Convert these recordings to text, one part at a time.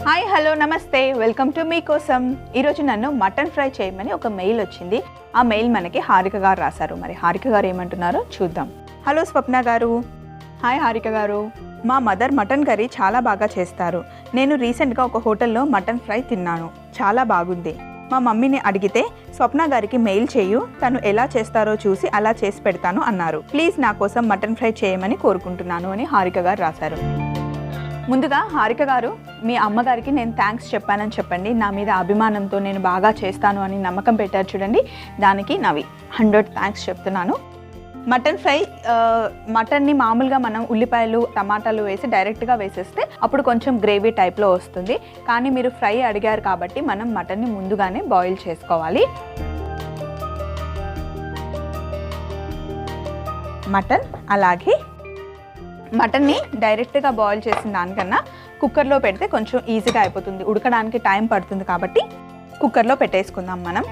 Hi hello నమస్తే welcome to మీకోసం. ఈరోజు నన్ను మటన్ ఫ్రై చేయమని ఒక మెయిల్ వచ్చింది. ఆ మెయిల్ మనకి హారిక గారు రాశారు. మరి హారిక గారు ఏమంటున్నారో చూద్దాం. హలో స్వప్న గారు. హాయ్ హారిక గారు. మా మదర్ మటన్ కర్రీ చాలా బాగా చేస్తారు. నేను రీసెంట్గా ఒక హోటల్లో మటన్ ఫ్రై తిన్నాను, చాలా బాగుంది. మా మమ్మీని అడిగితే స్వప్న గారికి మెయిల్ చేయు, తను ఎలా చేస్తారో చూసి అలా చేసి పెడతాను అన్నారు. ప్లీజ్ నా కోసం మటన్ ఫ్రై చేయమని కోరుకుంటున్నాను అని హారిక గారు రాశారు. ముందుగా హారిక గారు, మీ అమ్మగారికి నేను థ్యాంక్స్ చెప్పానని చెప్పండి. నా మీద అభిమానంతో నేను బాగా చేస్తాను అని నమ్మకం పెట్టారు చూడండి, దానికి నావి 100 థ్యాంక్స్ చెప్తున్నాను. మటన్ ఫ్రై, మటన్ని మామూలుగా మనం ఉల్లిపాయలు టమాటాలు వేసి డైరెక్ట్గా వేసేస్తే అప్పుడు కొంచెం గ్రేవీ టైప్లో వస్తుంది. కానీ మీరు ఫ్రై అడిగారు కాబట్టి మనం మటన్ని ముందుగానే బాయిల్ చేసుకోవాలి. మటన్ అలాగే మటన్ని డైరెక్ట్గా బాయిల్ చేసిన దానికన్నా కుక్కర్లో పెడితే కొంచెం ఈజీగా అయిపోతుంది, ఉడకడానికి టైం పడుతుంది. కాబట్టి కుక్కర్లో పెట్టేసుకుందాం మనం.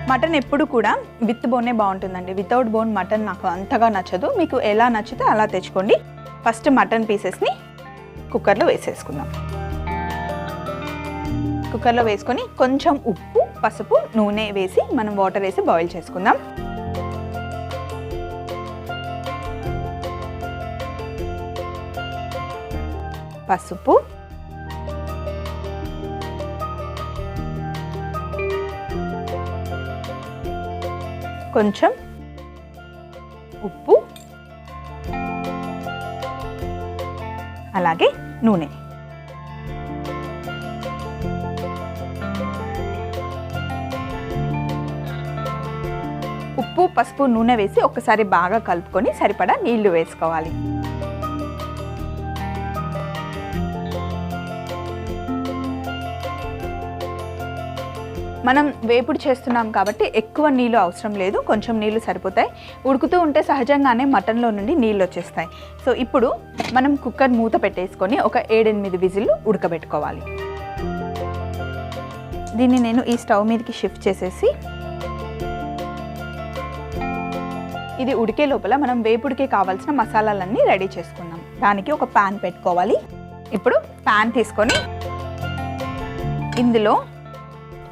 మటన్ ఎప్పుడు కూడా విత్ బోనే బాగుంటుందండి. వితౌట్ బోన్ మటన్ నాకు అంతగా నచ్చదు. మీకు ఎలా నచ్చితే అలా తెచ్చుకోండి. ఫస్ట్ మటన్ పీసెస్ని కుక్కర్లో వేసేసుకుందాం. కుక్కర్లో వేసుకొని కొంచెం ఉప్పు, పసుపు, నూనె వేసి మనం వాటర్ వేసి బాయిల్ చేసుకుందాం. పసుపు, కొంచెం ఉప్పు, అలాగే నూనె. ఉప్పు, పసుపు, నూనె వేసి ఒక్కసారి బాగా కలుపుకొని సరిపడా నీళ్లు వేసుకోవాలి. మనం వేపుడు చేస్తున్నాం కాబట్టి ఎక్కువ నీళ్ళు అవసరం లేదు, కొంచెం నీళ్ళు సరిపోతాయి. ఉడుకుతూ ఉంటే సహజంగానే మటన్లో నుండి నీళ్ళు వచ్చేస్తాయి. సో ఇప్పుడు మనం కుక్కర్ మూత పెట్టేసుకొని ఒక 7-8 విజిల్లు ఉడకబెట్టుకోవాలి. దీన్ని నేను ఈ స్టవ్ మీదకి షిఫ్ట్ చేసేసి, ఇది ఉడికే లోపల మనం వేపుడికి కావాల్సిన మసాలాలన్నీ రెడీ చేసుకుందాం. దానికి ఒక ప్యాన్ పెట్టుకోవాలి. ఇప్పుడు ప్యాన్ తీసుకొని ఇందులో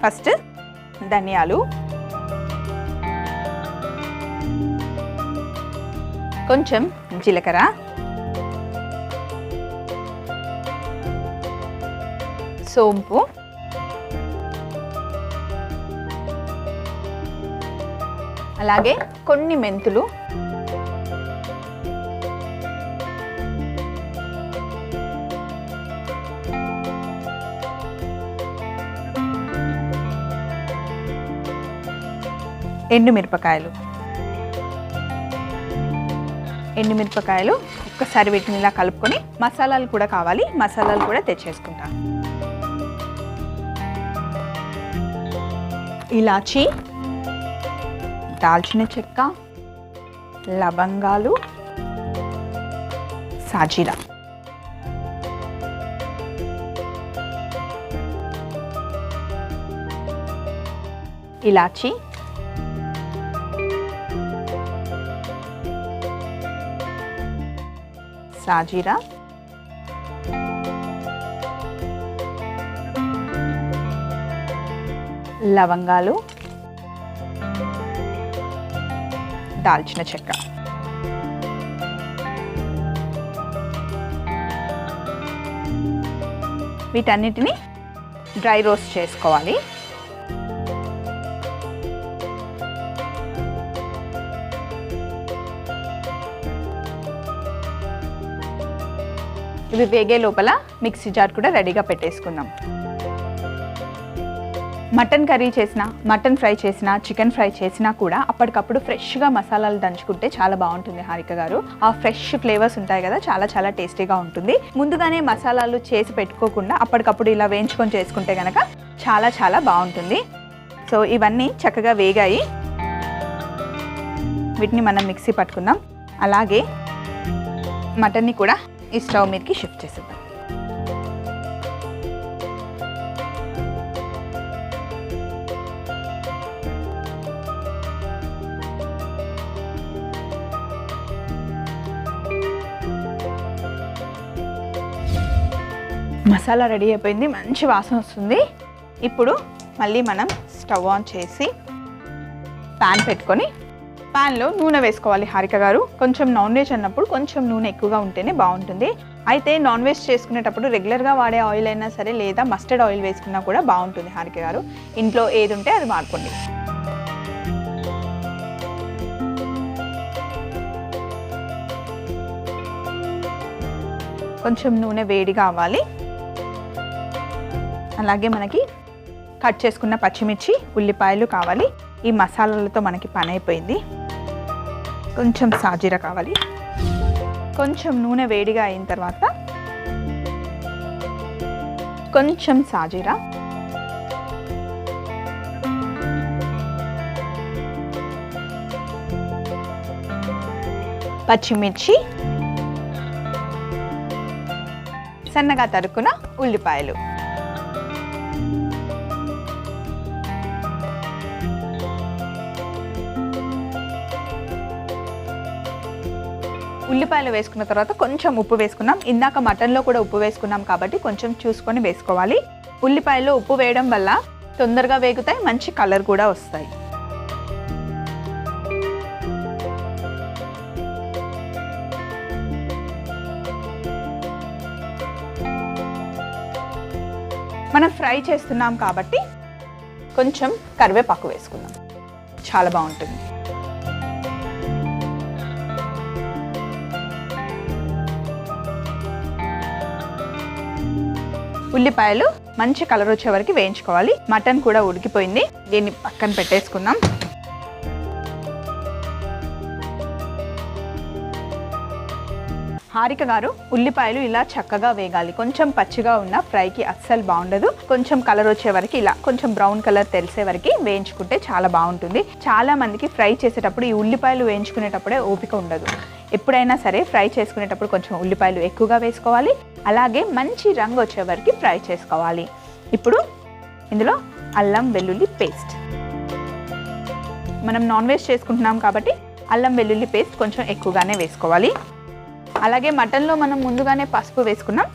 ఫస్ట్ ధనియాలు, కొంచెం జీలకర్ర, సోంపు, అలాగే కొన్ని మెంతులు, ఎండుమిరపకాయలు ఒక్కసారి వీటిని ఇలా కలుపుకొని, మసాలాలు కూడా కావాలి, మసాలాలు కూడా తెచ్చేసుకుంటాను. ఇలాచీ, దాల్చిన చెక్క, లవంగాలు, సాజీరా, ఇలాచీ, సాజీరా, లవంగాలు, దాల్చిన చెక్క. వీటన్నిటిని డ్రై రోస్ట్ చేసుకోవాలి. ఇవి వేగే లోపల మిక్సీ జార్ కూడా రెడీగా పెట్టేసుకుందాం. మటన్ కర్రీ చేసినా, మటన్ ఫ్రై చేసినా, చికెన్ ఫ్రై చేసినా కూడా అప్పటికప్పుడు ఫ్రెష్గా మసాలాలు దంచుకుంటే చాలా బాగుంటుంది హారిక గారు. ఆ ఫ్రెష్ ఫ్లేవర్స్ ఉంటాయి కదా, చాలా చాలా టేస్టీగా ఉంటుంది. ముందుగానే మసాలాలు చేసి పెట్టుకోకుండా అప్పటికప్పుడు ఇలా వేయించుకొని చేసుకుంటే కనుక చాలా చాలా బాగుంటుంది. సో ఇవన్నీ చక్కగా వేగాయి. వీటిని మనం మిక్సీ పట్టుకుందాం. అలాగే మటన్ని కూడా ఈ స్టవ్ మీదకి షిఫ్ట్ చేసేద్దాం. మసాలా రెడీ అయిపోయింది, మంచి వాసన వస్తుంది. ఇప్పుడు మళ్ళీ మనం స్టవ్ ఆన్ చేసి ప్యాన్ పెట్టుకొని ప్యాన్లో నూనె వేసుకోవాలి హారిక గారు. కొంచెం నాన్ వెజ్ అన్నప్పుడు కొంచెం నూనె ఎక్కువగా ఉంటేనే బాగుంటుంది. అయితే నాన్ వెజ్ చేసుకునేటప్పుడు రెగ్యులర్గా వాడే ఆయిల్ అయినా సరే లేదా మస్టర్డ్ ఆయిల్ వేసుకున్నా కూడా బాగుంటుంది హారిక గారు. ఇంట్లో ఏది ఉంటే అది వాడుకోండి. కొంచెం నూనె వేడిగా అవ్వాలి. అలాగే మనకి కట్ చేసుకున్న పచ్చిమిర్చి, ఉల్లిపాయలు కావాలి. ఈ మసాలాలతో మనకి పని అయిపోయింది. కొంచెం సాజీరా కావాలి. కొంచెం నూనె వేడిగా అయిన తర్వాత కొంచెం సాజీరా, పచ్చిమిర్చి, సన్నగా తరుక్కున్న ఉల్లిపాయలు, ఉల్లిపాయలు వేసుకున్న తర్వాత కొంచెం ఉప్పు వేసుకున్నాం. ఇందాక మటన్లో కూడా ఉప్పు వేసుకున్నాం కాబట్టి కొంచెం చూసుకొని వేసుకోవాలి. ఉల్లిపాయలో ఉప్పు వేయడం వల్ల తొందరగా వేగుతాయి, మంచి కలర్ కూడా వస్తాయి. మనం ఫ్రై చేస్తున్నాం కాబట్టి కొంచెం కరివేపాకు వేసుకుందాం, చాలా బాగుంటుంది. ఉల్లిపాయలు మంచి కలర్ వచ్చే వరకు వేయించుకోవాలి. మటన్ కూడా ఉడికిపోయింది, దీన్ని పక్కన పెట్టేసుకుందాం. హారిక గారు, ఉల్లిపాయలు ఇలా చక్కగా వేగాలి. కొంచెం పచ్చిగా ఉన్న ఫ్రైకి అస్సలు బాగుండదు. కొంచెం కలర్ వచ్చే వరకు ఇలా కొంచెం బ్రౌన్ కలర్ తెలిసే వరకు వేయించుకుంటే చాలా బాగుంటుంది. చాలా మందికి ఫ్రై చేసేటప్పుడు ఈ ఉల్లిపాయలు వేయించుకునేటప్పుడే ఓపిక ఉండదు. ఎప్పుడైనా సరే ఫ్రై చేసుకునేటప్పుడు కొంచెం ఉల్లిపాయలు ఎక్కువగా వేసుకోవాలి. అలాగే మంచి రంగు వచ్చే వరకు ఫ్రై చేసుకోవాలి. ఇప్పుడు ఇందులో అల్లం వెల్లుల్లి పేస్ట్, మనం నాన్ వెజ్ చేసుకుంటున్నాం కాబట్టి అల్లం వెల్లుల్లి పేస్ట్ కొంచెం ఎక్కువగానే వేసుకోవాలి. అలాగే మటన్లో మనం ముందుగానే పసుపు వేసుకున్నాం,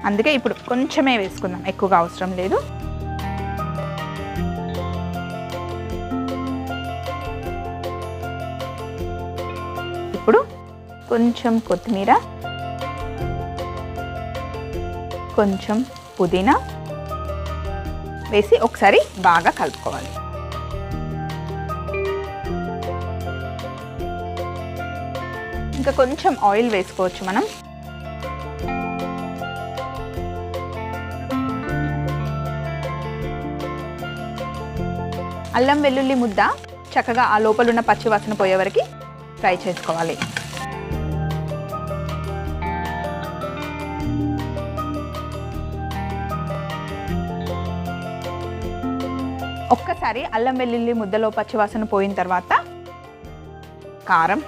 అందుకే ఇప్పుడు కొంచెమే వేసుకుందాం, ఎక్కువగా అవసరం లేదు. ఇప్పుడు కొంచెం కొత్తిమీర, కొంచెం పుదీనా వేసి ఒకసారి బాగా కలుపుకోవాలి. ఇంకా కొంచెం ఆయిల్ వేసుకోవచ్చు మనం. అల్లం వెల్లుల్లి ముద్ద చక్కగా ఆ లోపలున్న పచ్చి వాసన పోయే వరకు ఫ్రై చేసుకోవాలి. ఒక్కసారి అల్లం వెల్లుల్లి ముద్దలో పచ్చివాసన పోయిన తర్వాత కారం,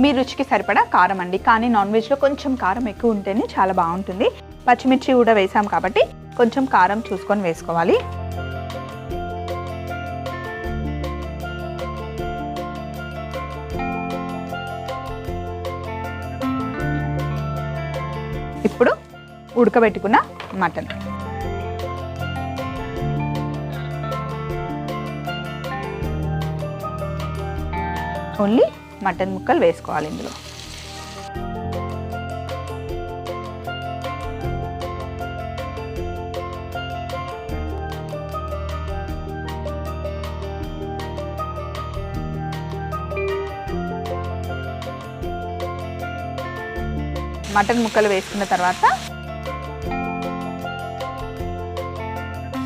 మీ రుచికి సరిపడా కారం అండి. కానీ నాన్ వెజ్లో కొంచెం కారం ఎక్కువ ఉంటేనే చాలా బాగుంటుంది. పచ్చిమిర్చి కూడా వేసాం కాబట్టి కొంచెం కారం చూసుకొని వేసుకోవాలి. ఇప్పుడు ఉడకబెట్టుకున్న మటన్, ఓన్లీ మటన్ ముక్కలు వేసుకోవాలి ఇందులో. మటన్ ముక్కలు వేసుకున్న తర్వాత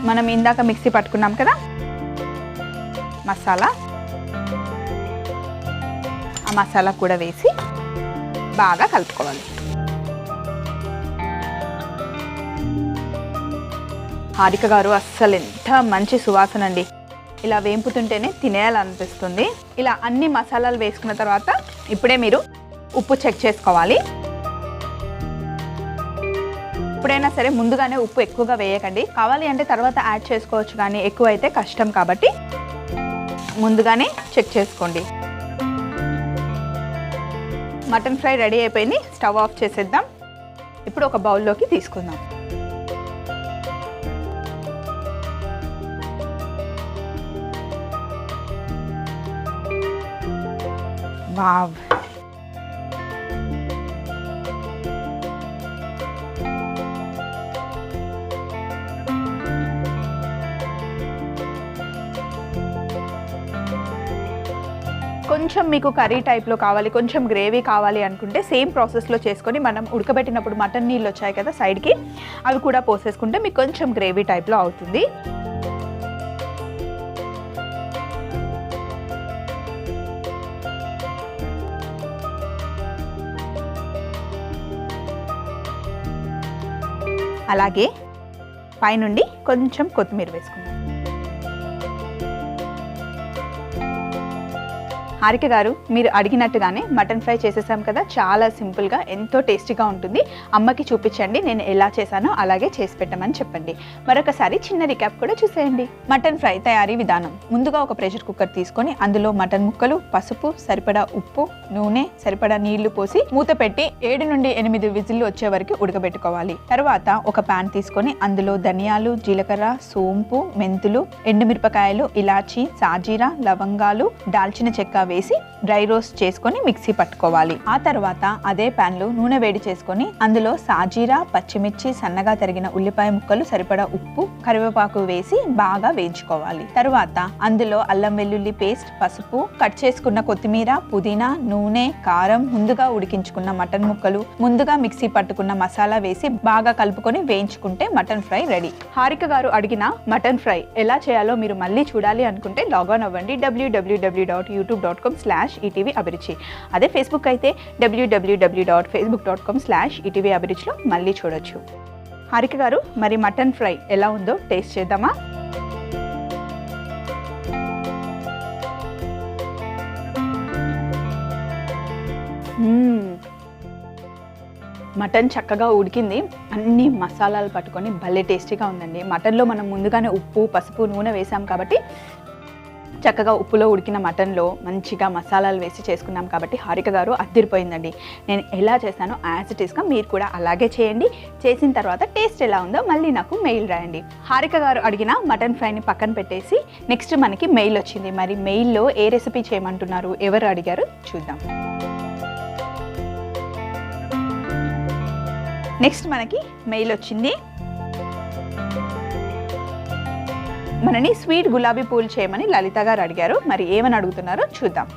మనం ఇందాక మిక్సీ పట్టుకున్నాం కదా మసాలా, ఆ మసాలా కూడా వేసి బాగా కలుపుకోవాలి. హారిక గారు, అస్సలు ఎంత మంచి సువాసన అండి. ఇలా వేంపుతుంటేనే తినేయాలనిపిస్తుంది. ఇలా అన్ని మసాలాలు వేసుకున్న తర్వాత ఇప్పుడే మీరు ఉప్పు చెక్ చేసుకోవాలి. ఎప్పుడైనా సరే ముందుగానే ఉప్పు ఎక్కువగా వేయకండి. కావాలి అంటే తర్వాత యాడ్ చేసుకోవచ్చు, కానీ ఎక్కువ అయితే కష్టం కాబట్టి ముందుగానే చెక్ చేసుకోండి. మటన్ ఫ్రై రెడీ అయిపోయింది. స్టవ్ ఆఫ్ చేసేద్దాం. ఇప్పుడు ఒక బౌల్లోకి తీసుకుందాం. వావ్, కొంచెం మీకు కర్రీ టైప్లో కావాలి, కొంచెం గ్రేవీ కావాలి అనుకుంటే సేమ్ ప్రాసెస్లో చేసుకొని మనం ఉడకబెట్టినప్పుడు మటన్ నీళ్ళు వచ్చాయి కదా సైడ్కి, అవి కూడా పోసేసుకుంటే మీకు కొంచెం గ్రేవీ టైప్లో అవుతుంది. అలాగే పైనుండి కొంచెం కొత్తిమీర వేసుకుందాం. హారిక గారు, మీరు అడిగినట్టుగానే మటన్ ఫ్రై చేసేసాం కదా, చాలా సింపుల్గా ఎంతో టేస్టీగా ఉంటుంది. అమ్మకి చూపించండి, నేను ఎలా చేశానో అలాగే చేసి పెట్టమని చెప్పండి. మరొకసారి చిన్న రికాప్ కూడా చూసేయండి. మటన్ ఫ్రై తయారీ విధానం: ముందుగా ఒక ప్రెషర్ కుక్కర్ తీసుకొని అందులో మటన్ ముక్కలు, పసుపు, సరిపడా ఉప్పు, నూనె, సరిపడా నీళ్లు పోసి మూత పెట్టి 7 నుండి 8 విజిల్లు వచ్చే వరకు ఉడకబెట్టుకోవాలి. తర్వాత ఒక ప్యాన్ తీసుకొని అందులో ధనియాలు, జీలకర్ర, సోంపు, మెంతులు, ఎండుమిరపకాయలు, ఇలాచి, సాజీరా, లవంగాలు, దాల్చిన చెక్క వేసి డ్రై రోస్ట్ చేసుకొని మిక్సీ పట్టుకోవాలి. ఆ తర్వాత అదే ప్యాన్ లో నూనె వేడి చేసుకొని అందులో సాజీరా, పచ్చిమిర్చి, సన్నగా తరిగిన ఉల్లిపాయ ముక్కలు, సరిపడా ఉప్పు, కరివేపాకు వేసి బాగా వేయించుకోవాలి. తర్వాత అందులో అల్లం వెల్లుల్లి పేస్ట్, పసుపు, కట్ చేసుకున్న కొత్తిమీర, పుదీనా, నూనె, కారం, ముందుగా ఉడికించుకున్న మటన్ ముక్కలు, ముందుగా మిక్సీ పట్టుకున్న మసాలా వేసి బాగా కలుపుకొని వేయించుకుంటే మటన్ ఫ్రై రెడీ. హారిక గారు అడిగిన మటన్ ఫ్రై ఎలా చేయాలో మీరు మళ్ళీ చూడాలి అనుకుంటే లాగిన్ అవ్వండి www.youtube.com/ETV అభిరుచి. అదే ఫేస్బుక్ అయితే www.facebook.com/ETV అభిరుచిలో మళ్ళీ చూడొచ్చు. హారిక గారు, మరి మటన్ ఫ్రై ఎలా ఉందో టేస్ట్ చేద్దామా? మటన్ చక్కగా ఉడికింది, అన్ని మసాలాలు పట్టుకొని భలే టేస్టీగా ఉందండి. మటన్లో మనం ముందుగానే ఉప్పు, పసుపు, నూనె వేసాం కాబట్టి చక్కగా ఉప్పులో ఉడికిన మటన్లో మంచిగా మసాలాలు వేసి చేసుకున్నాం కాబట్టి హారిక గారు అదిరిపోయిందండి. నేను ఎలా చేశానో యాజ్ ఇట్ ఈస్గా మీరు కూడా అలాగే చేయండి. చేసిన తర్వాత టేస్ట్ ఎలా ఉందో మళ్ళీ నాకు మెయిల్ రాయండి. హారిక గారు అడిగిన మటన్ ఫ్రైని పక్కన పెట్టేసి నెక్స్ట్ మనకి మెయిల్ వచ్చింది. మరి మెయిల్లో ఏ రెసిపీ చేయమంటున్నారు, ఎవరు అడిగారు చూద్దాం. నెక్స్ట్ మనకి మెయిల్ వచ్చింది. మనని స్వీట్ గులాబీ పూలు చేయమని లలిత గారు అడిగారు. మరి ఏమని అడుగుతున్నారో చూద్దాం.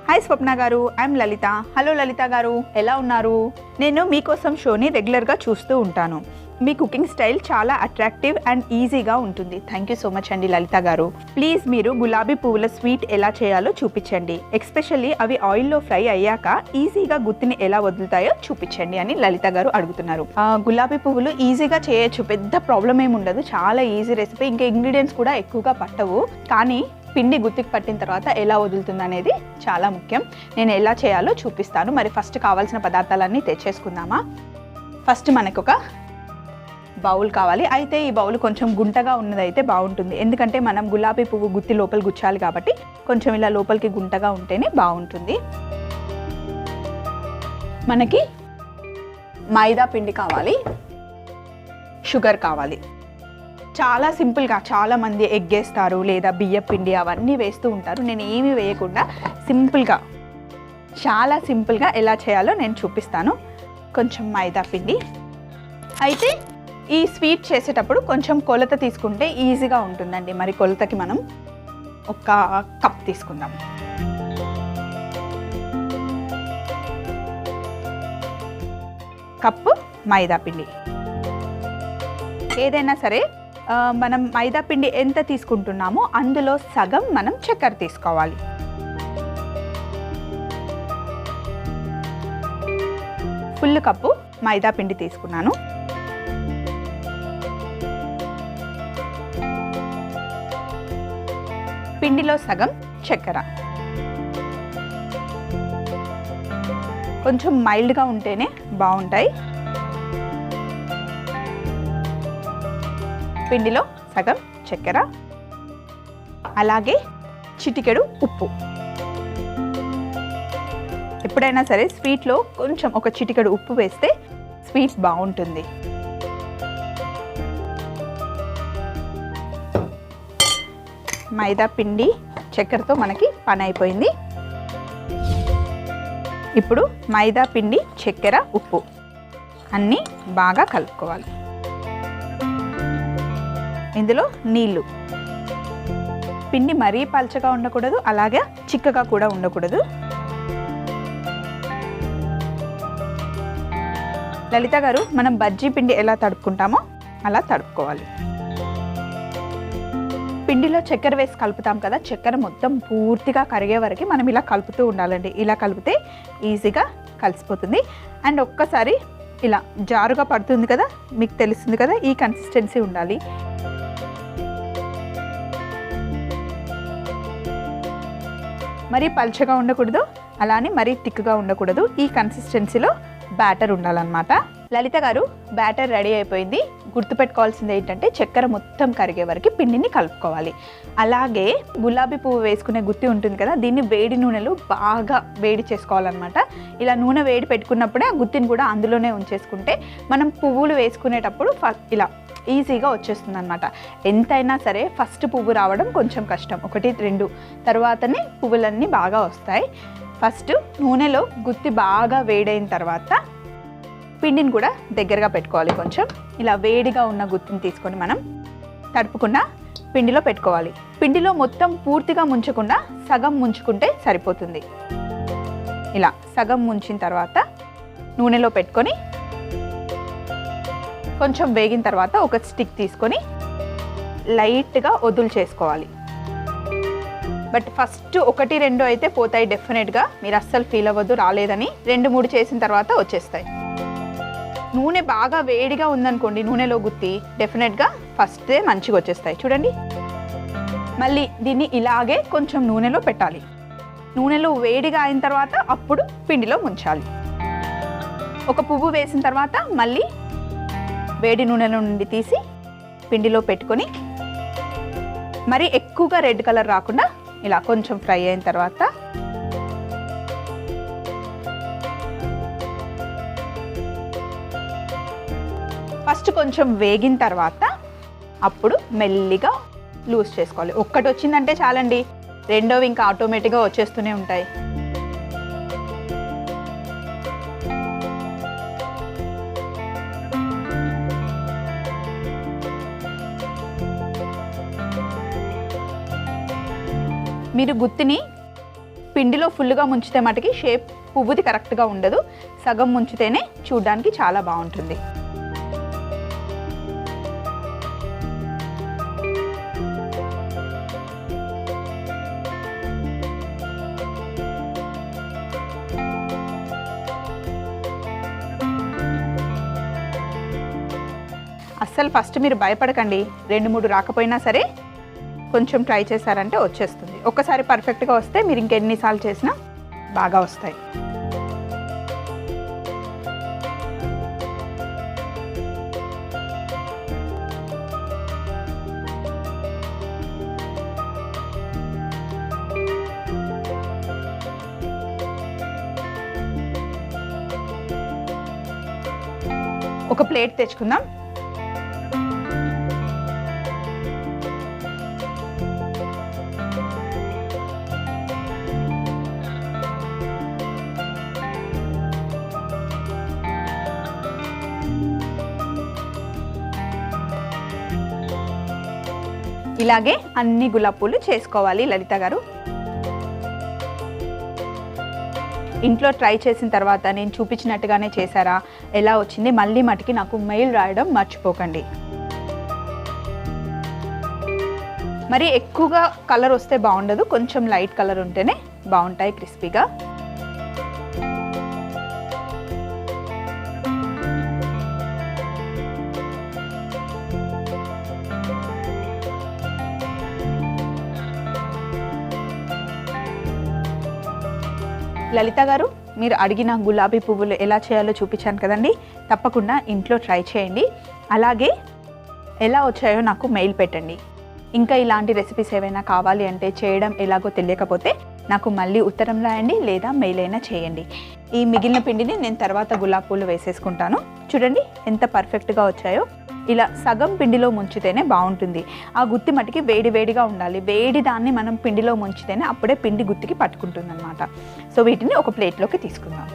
హాయ్ స్వప్న గారు, ఐఎమ్ లలిత. హలో లలిత గారు, ఎలా ఉన్నారు? నేను మీకోసం షోని రెగ్యులర్గా చూస్తూ ఉంటాను. మీ కుకింగ్ స్టైల్ చాలా అట్రాక్టివ్ అండ్ ఈజీగా ఉంటుంది. థ్యాంక్ యూ సో మచ్ అండి లలిత గారు. ప్లీజ్ మీరు గులాబీ పువ్వుల స్వీట్ ఎలా చేయాలో చూపించండి. ఎస్పెషల్లీ అవి ఆయిల్లో ఫ్రై అయ్యాక ఈజీగా గుత్తిని ఎలా వదులుతాయో చూపించండి అని లలిత గారు అడుగుతున్నారు. గులాబీ పువ్వులు ఈజీగా చేయొచ్చు, పెద్ద ప్రాబ్లం ఏమి ఉండదు. చాలా ఈజీ రెసిపీ. ఇంకా ఇంగ్రీడియంట్స్ కూడా ఎక్కువగా పట్టవు. కానీ పిండి గుత్తికి పట్టిన తర్వాత ఎలా వదులుతుంది అనేది చాలా ముఖ్యం. నేను ఎలా చేయాలో చూపిస్తాను. మరి ఫస్ట్ కావాల్సిన పదార్థాలన్నీ తెచ్చేసుకుందామా? ఫస్ట్ మనకు ఒక బౌల్ కావాలి. అయితే ఈ బౌల్ కొంచెం గుంటగా ఉన్నదైతే బాగుంటుంది, ఎందుకంటే మనం గులాబీ పువ్వు గుత్తి లోపల గుచ్చాలి కాబట్టి కొంచెం ఇలా లోపలికి గుంటగా ఉంటేనే బాగుంటుంది. మనకి మైదా పిండి కావాలి, షుగర్ కావాలి. చాలా సింపుల్గా చాలామంది ఎగ్ వేస్తారు లేదా బియ్య పిండి అవన్నీ వేస్తూ ఉంటారు. నేను ఏమీ వేయకుండా సింపుల్గా, చాలా సింపుల్గా ఎలా చేయాలో నేను చూపిస్తాను. కొంచెం మైదా పిండి. అయితే ఈ స్వీట్ చేసేటప్పుడు కొంచెం కొలత తీసుకుంటే ఈజీగా ఉంటుందండి. మరి కొలతకి మనం ఒక కప్ తీసుకుందాం. కప్పు మైదా పిండి. ఏదైనా సరే మనం మైదా పిండి ఎంత తీసుకుంటున్నామో అందులో సగం మనం చక్కెర తీసుకోవాలి. ఫుల్ కప్పు మైదా పిండి తీసుకున్నాను. పిండిలో సగం చక్కెర. కొంచెం మైల్డ్గా ఉంటేనే బాగుంటాయి. పిండిలో సగం చక్కెర, అలాగే చిటికెడు ఉప్పు. ఎప్పుడైనా సరే స్వీట్లో కొంచెం ఒక చిటికెడు ఉప్పు వేస్తే స్వీట్ బాగుంటుంది. మైదా పిండి చక్కెరతో మనకి పని అయిపోయింది. ఇప్పుడు మైదా పిండి, చక్కెర, ఉప్పు అన్నీ బాగా కలుపుకోవాలి. ఇందులో నీళ్ళు. పిండి మరీ పల్చగా ఉండకూడదు, అలాగే చిక్కగా కూడా ఉండకూడదు. లలిత గారు, మనం బజ్జీ పిండి ఎలా తడుపుకుంటామో అలా తడుపుకోవాలి. పిండిలో చక్కెర వేసి కలుపుతాం కదా, చక్కెర మొత్తం పూర్తిగా కరిగే వరకు మనం ఇలా కలుపుతూ ఉండాలండి. ఇలా కలిపితే ఈజీగా కలిసిపోతుంది. అండ్ ఒక్కసారి ఇలా జారుగా పడుతుంది కదా, మీకు తెలుస్తుంది కదా, ఈ కన్సిస్టెన్సీ ఉండాలి. మరీ పల్చగా ఉండకూడదు, అలానే మరీ థిక్గా ఉండకూడదు. ఈ కన్సిస్టెన్సీలో బ్యాటర్ ఉండాలన్నమాట. లలిత గారు, బ్యాటర్ రెడీ అయిపోయింది. గుర్తుపెట్టుకోవాల్సింది ఏంటంటే చక్కెర మొత్తం కరిగే వరకు పిండిని కలుపుకోవాలి. అలాగే గులాబీ పువ్వు వేసుకునే గుత్తి ఉంటుంది కదా, దీన్ని వేడి నూనెలో బాగా వేడి చేసుకోవాలన్నమాట. ఇలా నూనె వేడి పెట్టుకున్నప్పుడే ఆ గుత్తిని కూడా అందులోనే ఉంచేసుకుంటే మనం పువ్వులు వేసుకునేటప్పుడు ఇలా ఈజీగా వచ్చేస్తుంది అనమాట. ఎంతైనా సరే ఫస్ట్ పువ్వు రావడం కొంచెం కష్టం, 1-2 తర్వాతనే పువ్వులన్నీ బాగా వస్తాయి. ఫస్ట్ నూనెలో గుత్తి బాగా వేడైన తర్వాత పిండిని కూడా దగ్గరగా పెట్టుకోవాలి. కొంచెం ఇలా వేడిగా ఉన్న గుత్తిని తీసుకొని మనం తడుపుకుండా పిండిలో పెట్టుకోవాలి. పిండిలో మొత్తం పూర్తిగా ముంచకుండా సగం ముంచుకుంటే సరిపోతుంది. ఇలా సగం ముంచిన తర్వాత నూనెలో పెట్టుకొని కొంచెం వేగిన తర్వాత ఒక స్టిక్ తీసుకొని లైట్గా వదులు చేసుకోవాలి. బట్ ఫస్ట్ 1-2 అయితే పోతాయి డెఫినెట్గా, మీరు అస్సలు ఫీల్ అవ్వద్దు రాలేదని. 2-3 చేసిన తర్వాత వచ్చేస్తాయి. నూనె బాగా వేడిగా ఉందనుకోండి, నూనెలో గుత్తి డెఫినెట్గా ఫస్టే మంచిగా వచ్చేస్తాయి. చూడండి, మళ్ళీ దీన్ని ఇలాగే కొంచెం నూనెలో పెట్టాలి. నూనెలో వేడిగా అయిన తర్వాత అప్పుడు పిండిలో ముంచాలి. ఒక పువ్వు వేసిన తర్వాత మళ్ళీ వేడి నూనెలో నుండి తీసి పిండిలో పెట్టుకొని మరి ఎక్కువగా రెడ్ కలర్ రాకుండా ఇలా కొంచెం ఫ్రై అయిన తర్వాత ఫస్ట్ కొంచెం వేగిన తర్వాత అప్పుడు మెల్లిగా లూజ్ చేసుకోవాలి. ఒక్కటి వచ్చిందంటే చాలండి, రెండోవి ఇంకా ఆటోమేటిక్గా వచ్చేస్తూనే ఉంటాయి. మీరు గుత్తిని పిండిలో ఫుల్గా ముంచితే మటుకి షేప్ పువ్వుది కరెక్ట్గా ఉండదు. సగం ముంచితేనే చూడడానికి చాలా బాగుంటుంది. అస్సలు ఫస్ట్ మీరు భయపడకండి, 2-3 రాకపోయినా సరే కొంచెం ట్రై చేశారంటే వచ్చేస్తుంది. ఒక్కసారి పర్ఫెక్ట్గా వస్తే మీరు ఇంకెన్నిసార్లు చేసినా బాగా వస్తాయి. ఒక ప్లేట్ తెచ్చుకుందాం. ఇలాగే అన్ని గులాబీ పూలు చేసుకోవాలి లలిత గారు. ఇంట్లో ట్రై చేసిన తర్వాత నేను చూపించినట్టుగానే చేశారా, ఎలా వచ్చింది, మళ్ళీ మటుకి నాకు మెయిల్ రాయడం మర్చిపోకండి. మరి ఎక్కువగా కలర్ వస్తే బాగుండదు, కొంచెం లైట్ కలర్ ఉంటేనే బాగుంటాయి క్రిస్పీగా. లలిత గారు, మీరు అడిగిన గులాబీ పువ్వులు ఎలా చేయాలో చూపించాను కదండి, తప్పకుండా ఇంట్లో ట్రై చేయండి. అలాగే ఎలా వచ్చాయో నాకు మెయిల్ పెట్టండి. ఇంకా ఇలాంటి రెసిపీస్ ఏవైనా కావాలి అంటే, చేయడం ఎలాగో తెలియకపోతే నాకు మళ్ళీ ఉత్తరం రాయండి లేదా మెయిల్ అయినా చేయండి. ఈ మిగిలిన పిండిని నేను తర్వాత గులాబీ పూలు వేసేసుకుంటాను. చూడండి ఎంత పర్ఫెక్ట్గా వచ్చాయో. ఇలా సగం పిండిలో ముంచితేనే బాగుంటుంది. ఆ గుత్తి మట్టికి వేడి వేడిగా ఉండాలి. వేడి దాన్ని మనం పిండిలో ముంచితేనే అప్పుడే పిండి గుత్తికి పట్టుకుంటుంది అనమాట. సో వీటిని ఒక ప్లేట్లోకి తీసుకుందాం.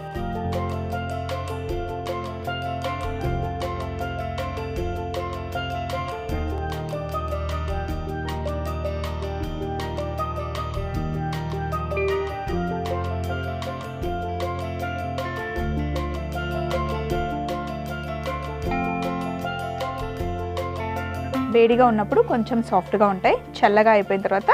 వేడిగా ఉన్నప్పుడు కొంచెం సాఫ్ట్గా ఉంటాయి, చల్లగా అయిపోయిన తర్వాత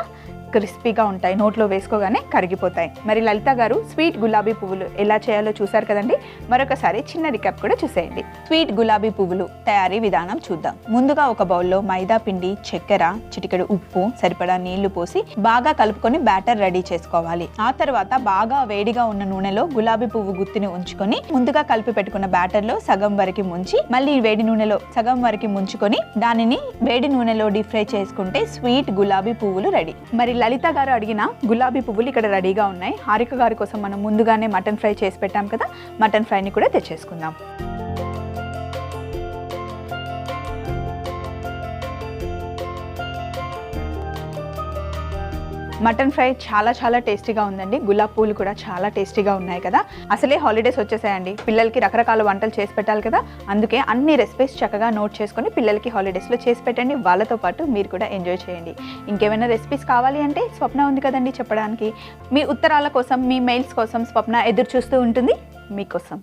క్రిస్పీగా ఉంటాయి, నోట్లో వేసుకోగానే కరిగిపోతాయి. మరి లలిత గారు స్వీట్ గులాబీ పువ్వులు ఎలా చేయాలో చూసారు కదండి. మరొకసారి చిన్న రికాప్ కూడా చూసేయండి. స్వీట్ గులాబీ పువ్వులు తయారీ విధానం చూద్దాం. ముందుగా ఒక బౌల్లో మైదా పిండి, చక్కెర, చిటికెడు ఉప్పు, సరిపడా నీళ్లు పోసి బాగా కలుపుకొని బ్యాటర్ రెడీ చేసుకోవాలి. ఆ తర్వాత బాగా వేడిగా ఉన్న నూనెలో గులాబీ పువ్వు గుత్తిని ఉంచుకొని ముందుగా కలిపి పెట్టుకున్న బ్యాటర్ లో సగం వరకు ముంచి మళ్ళీ వేడి నూనెలో సగం వరకు ముంచుకొని దానిని వేడి నూనెలో డీప్ ఫ్రై చేసుకుంటే స్వీట్ గులాబీ పువ్వులు రెడీ. మరి లలిత గారు అడిగిన గులాబీ పువ్వులు ఇక్కడ రెడీగా ఉన్నాయి. హారిక గారి కోసం మనం ముందుగానే మటన్ ఫ్రై చేసి పెట్టాం కదా, మటన్ ఫ్రైని కూడా తెచ్చేసుకుందాం. మటన్ ఫ్రై చాలా చాలా టేస్టీగా ఉందండి. గులాబీ పూలు కూడా చాలా టేస్టీగా ఉన్నాయి కదా. అసలే హాలిడేస్ వచ్చేసాయండి, పిల్లలకి రకరకాల వంటలు చేసి పెట్టాలి కదా. అందుకే అన్ని రెసిపీస్ చక్కగా నోట్ చేసుకొని పిల్లలకి హాలిడేస్లో చేసి పెట్టండి. వాళ్ళతో పాటు మీరు కూడా ఎంజాయ్ చేయండి. ఇంకేమైనా రెసిపీస్ కావాలి అంటే స్వప్న ఉంది కదండి చెప్పడానికి. మీ ఉత్తరాల కోసం, మీ మెయిల్స్ కోసం స్వప్న ఎదురు చూస్తూ ఉంటుంది మీకోసం.